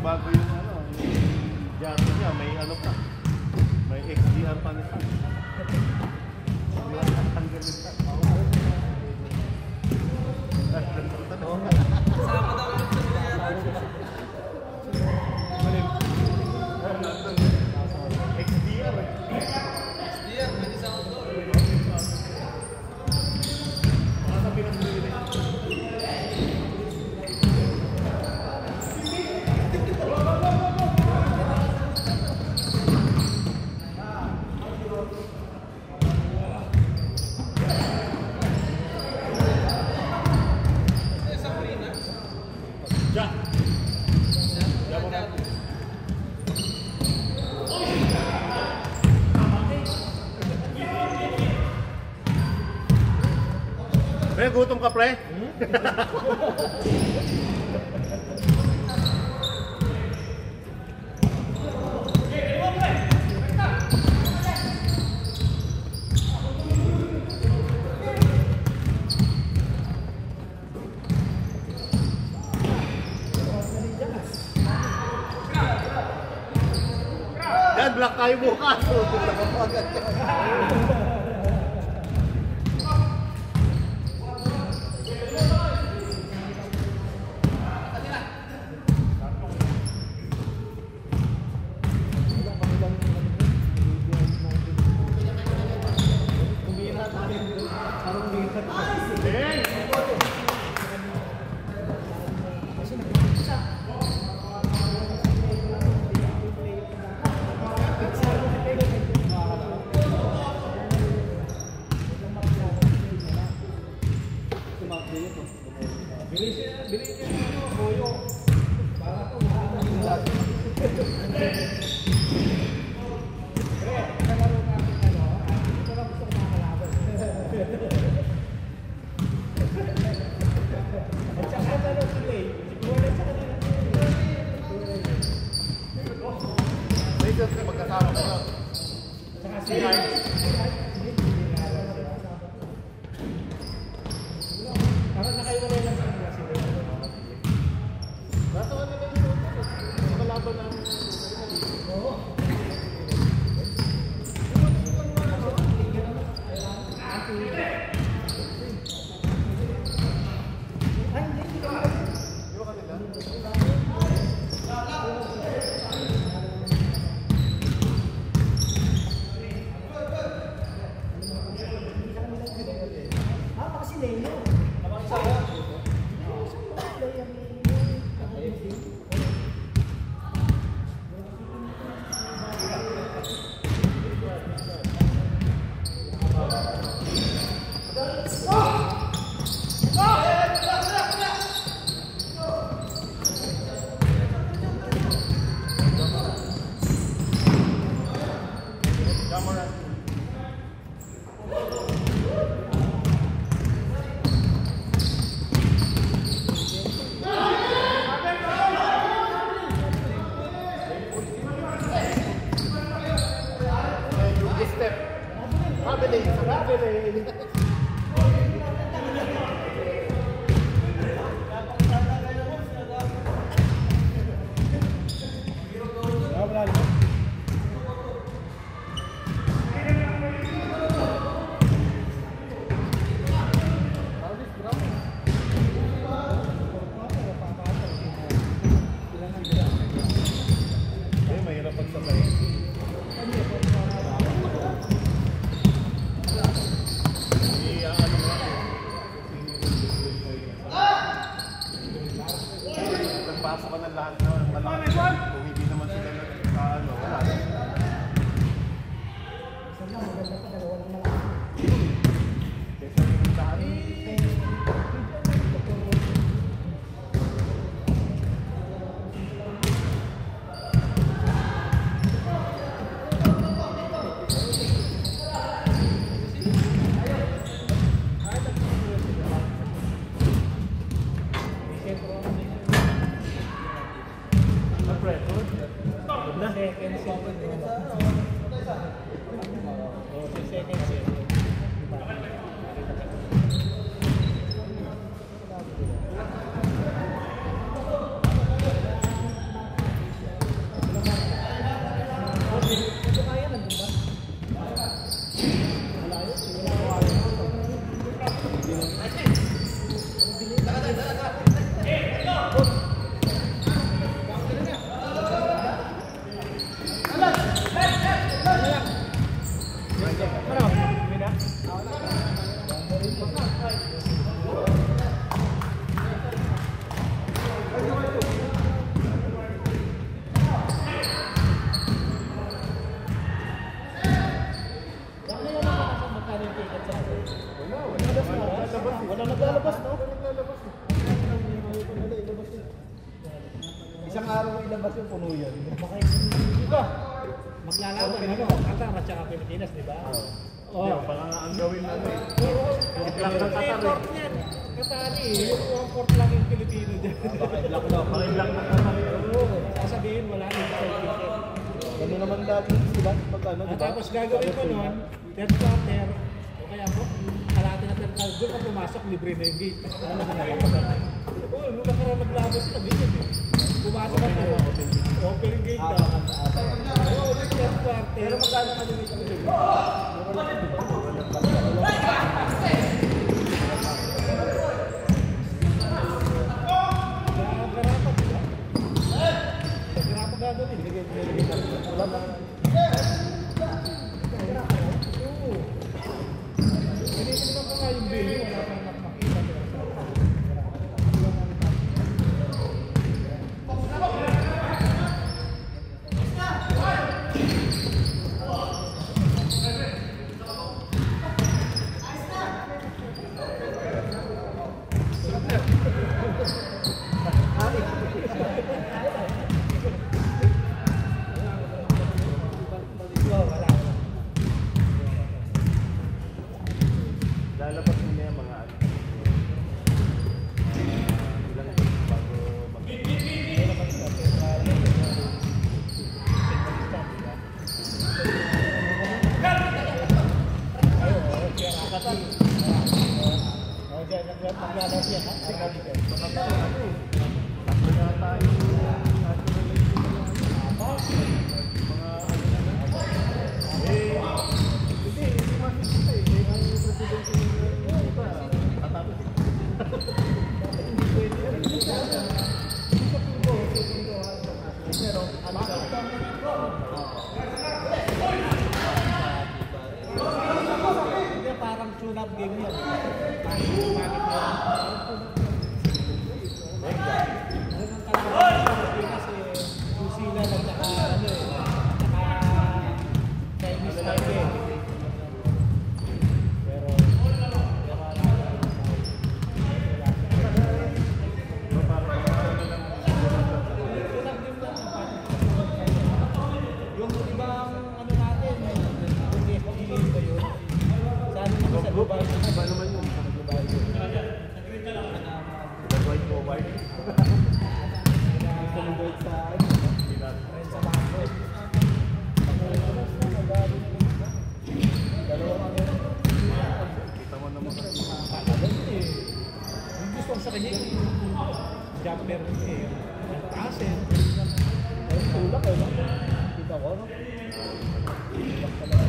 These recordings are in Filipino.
Bago yung ano, jato niya, may ano pa. May XDR pa nito. Tanggal nito. Sama daw ulit sa XDR eh. XDR, pwede sa outdoor. Mga sa pinag-bili. Pre, gutom ka pre? Yan, black tayo bukas. Wala naglalabas, no? Isang araw mo ilabas yung puno yan. Diba? Maglalaban ano, Qatar at saka Pilipinas, di ba? Oh, parang ang gawin na ano eh. Lang ng Qatar yan. Qatar yung 1/4 lang yung Pilipino dyan. Pakiblock daw, pakiblock na naman. Sasabihin wala na yung certificate. Ano naman dati sila? Pagkano, At diba? tapos gagawin ko nun, third quarter, o kaya po, kalahati na third quarter, doon ka pumasok, libre na yung gate. Ano na nalaman? Oo, nung nakaraan naglaban sila, ganyan eh. Pumasok ka po, open gate na. Oo, third quarter. Pero magkano ka dito? Garapan, di ba? Garapan gagawin. Wala na. Oo. Ganito ko nga yung bill, wala kang makita. Lalabas mo na yung mga ano. Ilang days bago Tatlo yata yung Hindi, parang tune-up game yan. New Zealand at saka ano eh, saka Chinese Taipei. Pero yung ibang ano natin, yung FGA ba yun? Sa ano naman sa Dubai? Iba naman yun. Dubai yun. Nag-white forward. Salubot sa Rin sa Bangkok. Kita mo naman kasi. Yung gusto ko sa kanya, yung jumper eh, yung castle. ay tulak eh. Kita ko, no? Tulak talaga.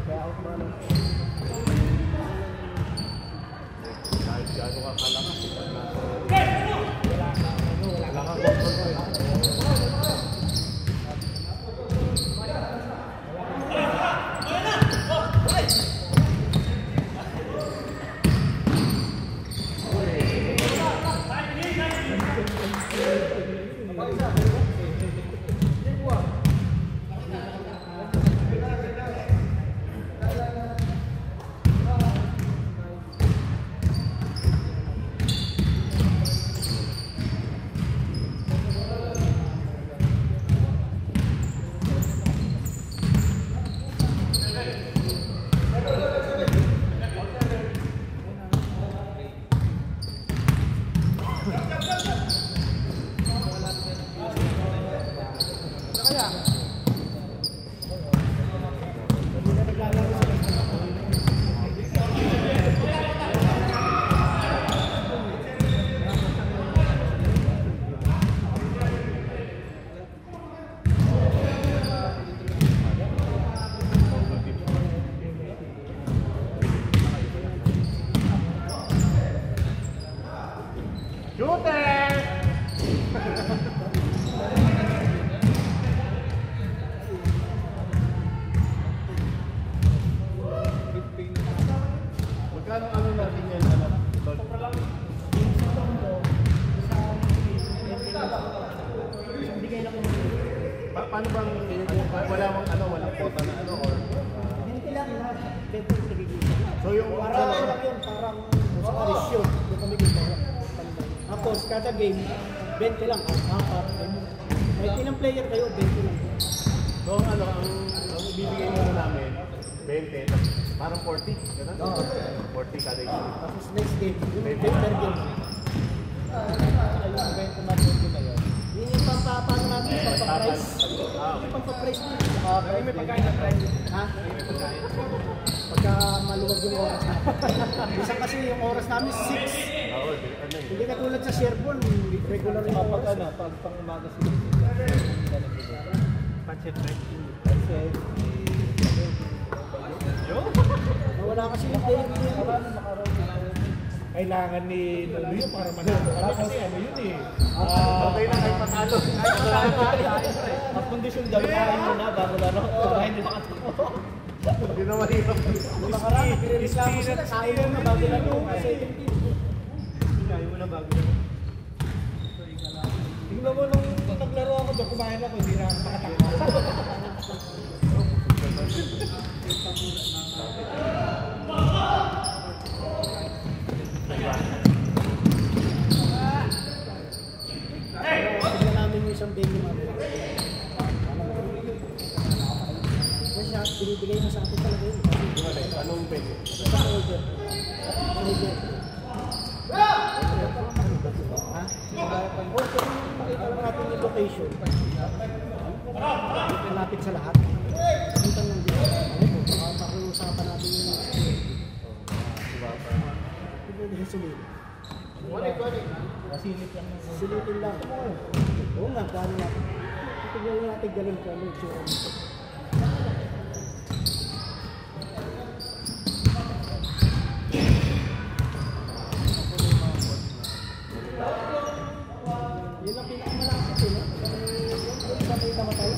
Kaya ako man. Kahit gaano ka kalakas. Wala kang control. Magkano ano natin yan? Tol? Bigay na ko Paano bang, wala mong ano, walang quota na ano, or? Hindi lang lahat. Beto yung nagigisa. So yung Parang ano lang yun, parang sa karisyon. Doon kami gisa. Tapos kada game, 20 lang. Apat. May ilang player kayo, 20 lang. So ano, ang ibibigay mo namin, 20, tapos parang 40, gano'n? Oo. 40 kada isa. Tapos next game, yung game per game. Ayun, 20 na 20 na yun. Yun yung paano natin, yung pampaprice. Yung pampaprice din. May pagkain na price. Ha? Pagka maluwag yung oras na. Isang kasi yung oras namin 6. Oo, ano yun? Hindi katulad sa Sherborne, regular yung Pag oras. ano, pag umaga sila. Pancit bread. Pancit. Wala kasi yung day Kailangan ni Lolo yun para manalo. Kasi ano yun eh. Okay lang kahit matalo. Ang kondisyon daw, kain mo na bago laro. Hindi makatakbo. Hindi na mahirap. Nung nakaraan, nagre-reklamo sila, kain mo na bago laro. Kasi Kain mo na bago na. Tingnan mo nung naglaro ako doon, kumain ako, hindi na ako makatakbo. tignan namin yung isang venue namin. Kasi binibigay mo sa atin talaga yun. Anong pwede? Sa order. Order. Ha? O, kung makita lang natin yung location. Malapit sa lahat. Kita lang dito. Ano po, pakiusapan natin yung hindi din sulit. Masilip lang ng Sulitin lang. Oo nga, paano natin? Tignan natin ganun ka. Ano yung tsura nito? Yun ang pinakamalapit eh, no? Sa may namatay.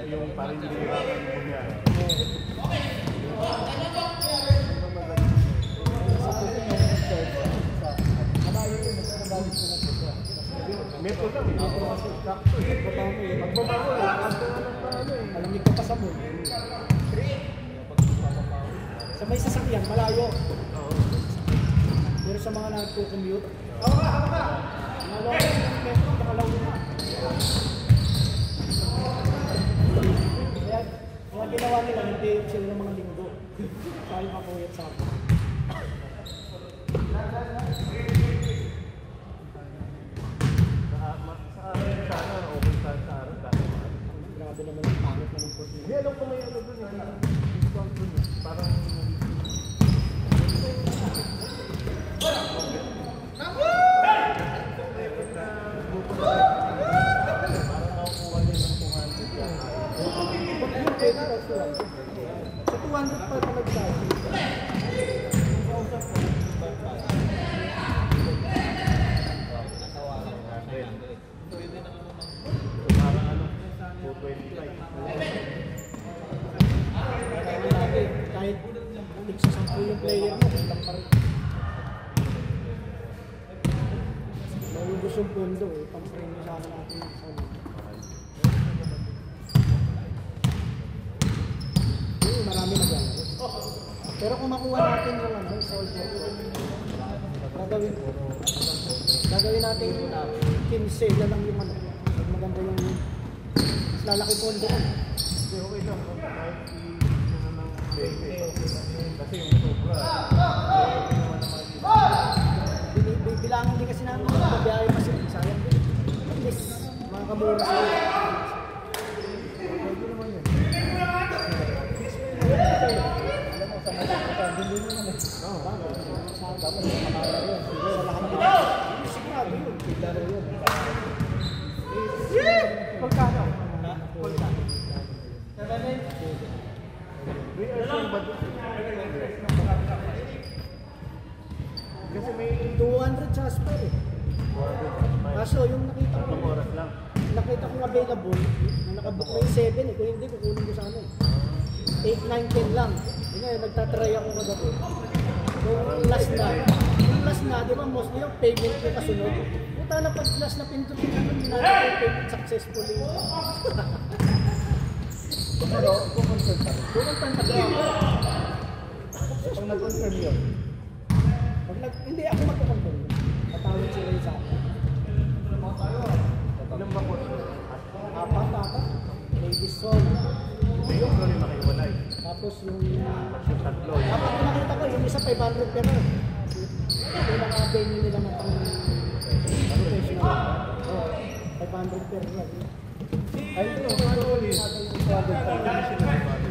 Yung parang nilirapan mo niya. Metro lang eh. Magbabago eh. Alamig ka pa sa moon. Sa may sasakyan, malayo. Pero sa mga nagko-commute, malayo yung metro, nakalayo na. Kaya ginawa nila, hindi sila ng mga linggo. Kaya makuyat sa akin. Sa akin sana, open sa araw. Grabe naman yung pangit na ng court Hindi, nila. alam ko may ano dun yun. Discount dun yun. Parang... Sa 200 pa talaga sa akin. Parang ano, 225. Kahit sa 10 yung player mo, lang pa rin. Malubos yung pondo eh, pang-premium sana natin yung sa marami naglalaro. Pero kung makuha natin yung ano, soldier, gagawin natin 15 na lang yung ano, maganda yung mas lalaki pondo ko. Hindi, okay lang. Kahit i-ano ng 20. Kasi yung sobra. Okay naman naman. Bilangin din kasi namin yung mabiyahe pa sila, sayang din. At least, mga kamura sila. Pwede naman yun. Sigurado yun. Laro yun. Pagkano? Pagkano? May action ba doon? Kasi may 200 sa spell eh. 400. Kaso yung nakita ko, Tatlong oras lang. nakita kong available, na Nabook ko yung 7 eh. Kung hindi, kukunin ko sana eh. 8, 9, 10 lang. Yun nga, nagtatry ako kagabi. Yung last na, di ba, mostly yung payment ko kasunod. Puta na pag last na pinto ko naman, ginagawa yung payment successfully. Pero, confirm pa rin. Kumuntan na ako. Pag nag-confirm yun, Hindi ako magkakontrol. Patawag sila yung sa akin. ilang ba course yun? Apat. Ladies song. Yung sorry makiwalay. Tapos yung... Yung tatlo. Tapos nakita ko, yung isa 500 pero ito yung naka-venue nila ng professional. Oo, 500 per run. Ay, ito yung ano ulit.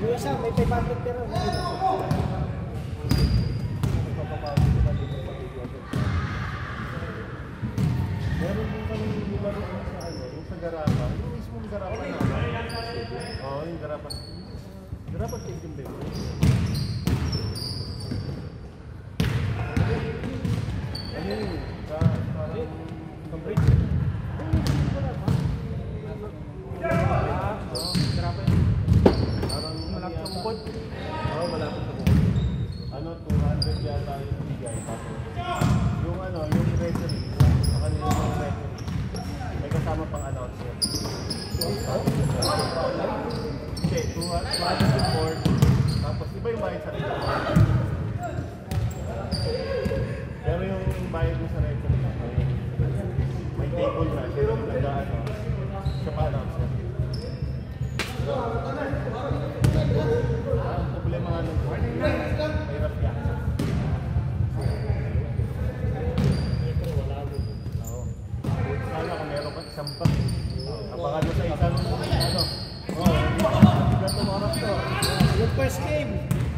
Yung isa may 500 per run. Meron din kami lumaro sa ano, yung sa Garapa. Yung mismong Garapa na. Oo, yung Garapa. Garapa Stadium din. Ano yun? Parang complete. Garapa yun. Parang malapit sa bukod. Oo, malapit sa bukod. Ano, 200 yata yung bigay. Tapos, yung ano, yung referee, sa kanila yung referee, may kasama pang announcer. Hindi, 200 support, tapos iba yung bayad sa referee. Pero yung bayad mo sa referee, may table na, siya yung nag-ano, siya pa announcer. Ang problema nga nung hirap yan. Sana kung meron ka isang bag. Abangan mo sa isang ano. Gatong oras to. Yung first game.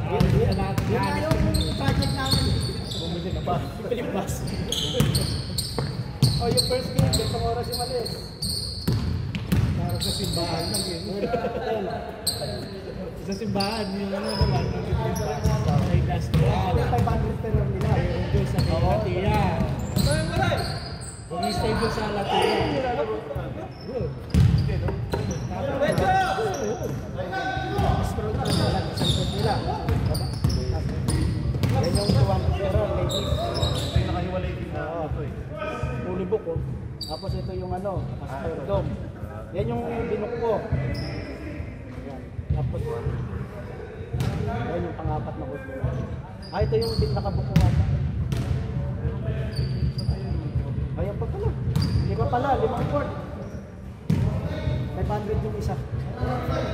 Yun na yung project namin. Bumili na ba? Yung bus. Oh, yung first game, gantong oras yung malis. Para sa simbahan lang yun. Sa simbahan, yung ano naman, ay last Ano year. 500 per run nila? Mayroon doon sa Latia. Bumistay doon sa Latia. Scroll na lang, isang foot nila. Yan yung 200 per run, ladies. May nakahiwalay din na ito eh. Fully book oh. Tapos ito yung ano, Master Dome. Yan yung binook ko. Yan. Tapos yan yung pang-apat na book nila. Ito yung nakabook ko ata. Ayun pa pala. Lima pala, 5 court. 500 yung isa.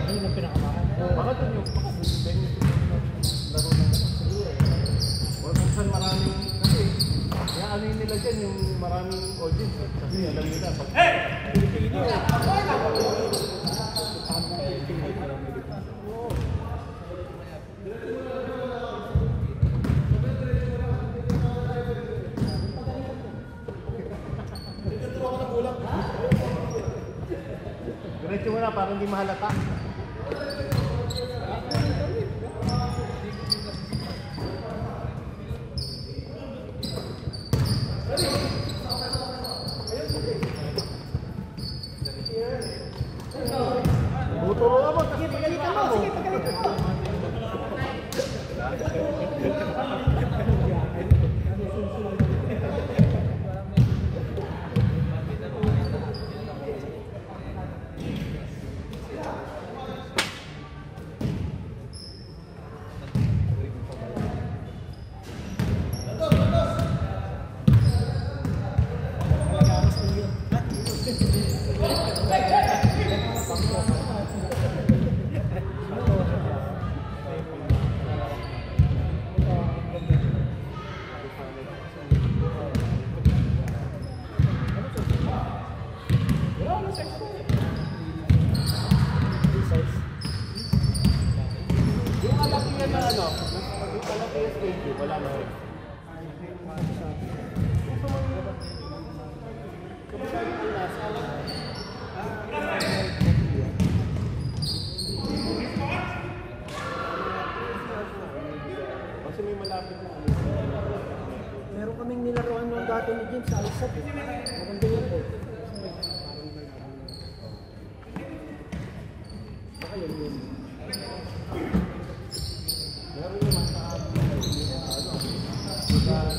Yun ang pinakamahal. Baka doon yung benefit ng laro ng siguro eh. O minsan maraming, kasi kaya ano yun nila dyan, yung maraming audience eh. Kasi alam nila pag Pilipino. diretso mo na parang hindi mahalata. Buturo ka mo. Sige, pagalitan mo. Sige, pagalitan mo. Yung kalakihan na ano, yung kalakihan stage, wala na rin. Kasi may malapit na ano. Meron kaming nilaruan nung dati ni James sa Alsat. Maganda yun po. Ayun yun. Meron naman sa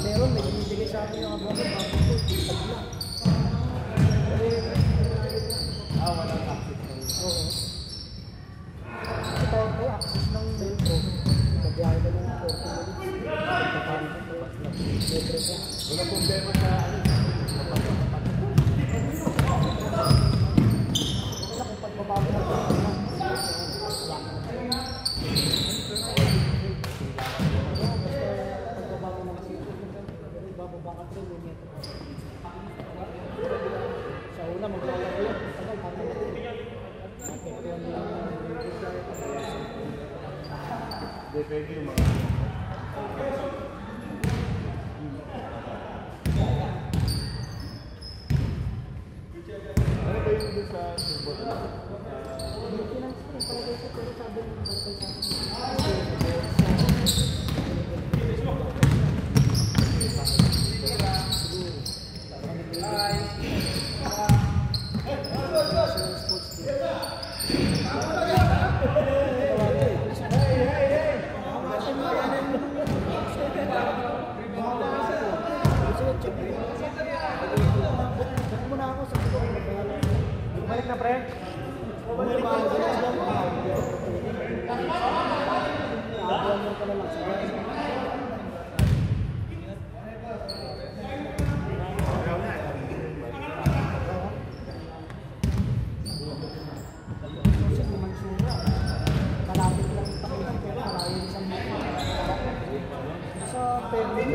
Meron, may binibigay sa akin yung abogado. Tagla. walang access ng Oo. Kasi tawag ko, access ng metro. Nagbiyahe ka ng 40 minutes. walang problema sa Wala kung pagbabago ng pagbabago. Pagbabago ng sito, ibababa ka 3 minutes. Sa una, maglalaro yan. Tagal, tagal natin. Apektuhan nila ng depende yung mga ano ba yung dun sa football? maintenance ko, palagay ko, pero sabi ng barkay sa Balik na, pre. Bumalik ka lang. Nakakuha ka na lang sa malapit lang yung pakilang pero malayo isang sa permit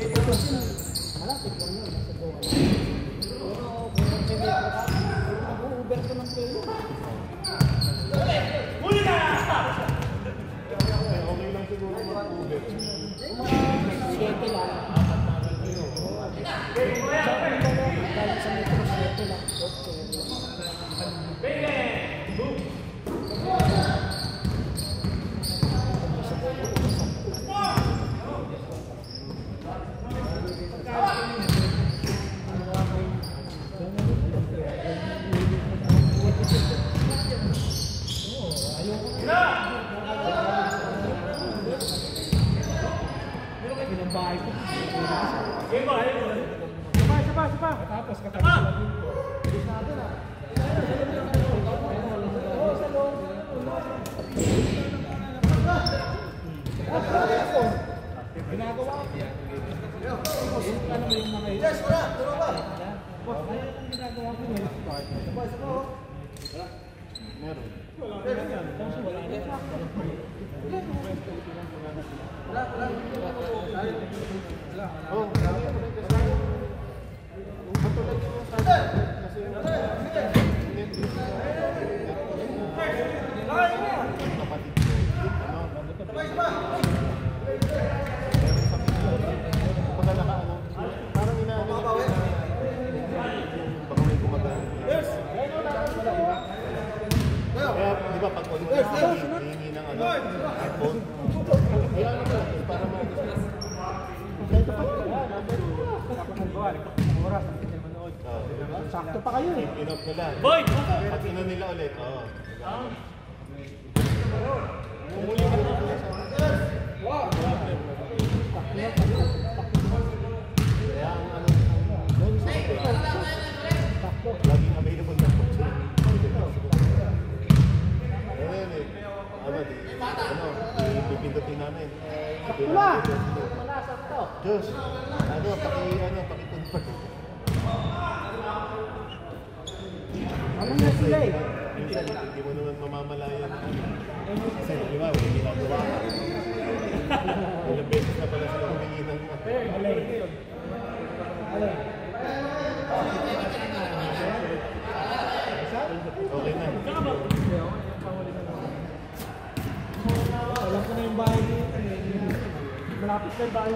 ito kasi malapit lang yun nasa Goa pero kung nag-metro ka nag-uber ka ng pelo okay lang siguro mag-uber. yung mga 7 lang galing sa metro 7 lang 8 Pinambahay ko. Tapos katapos lang yun ko. Ginagawa ko yan. Ano mo yung mga ito? Yes, wala! Turo ba? Ang ginagawa ko yung start. Meron. Wala na yan. Kasi wala na yan. Oh, katulad yung sa kasi kapatid ko. Kumbaga naka-ano, parang inaano baka may gumagana. Kaya, di ba, pag hihingi ng ano, iPhone, kaya ano ba, para sakto pa kayo eh in-off nila. Pag ino nila ulit, oo. Umuli ka naman nila sa kaya ang ano, doon sa laging available na po siya. Ayun eh. Ipipindutin namin. wala wala sakto Diyos, paki-confirm. ano na sila eh Minsan, hindi mo naman mamamalayan. Kasi, di ba, may ginagawa ka. Ilang beses na pala sila humingi ng okay na. alam ko na yung bahay niyo malapit na yung bahay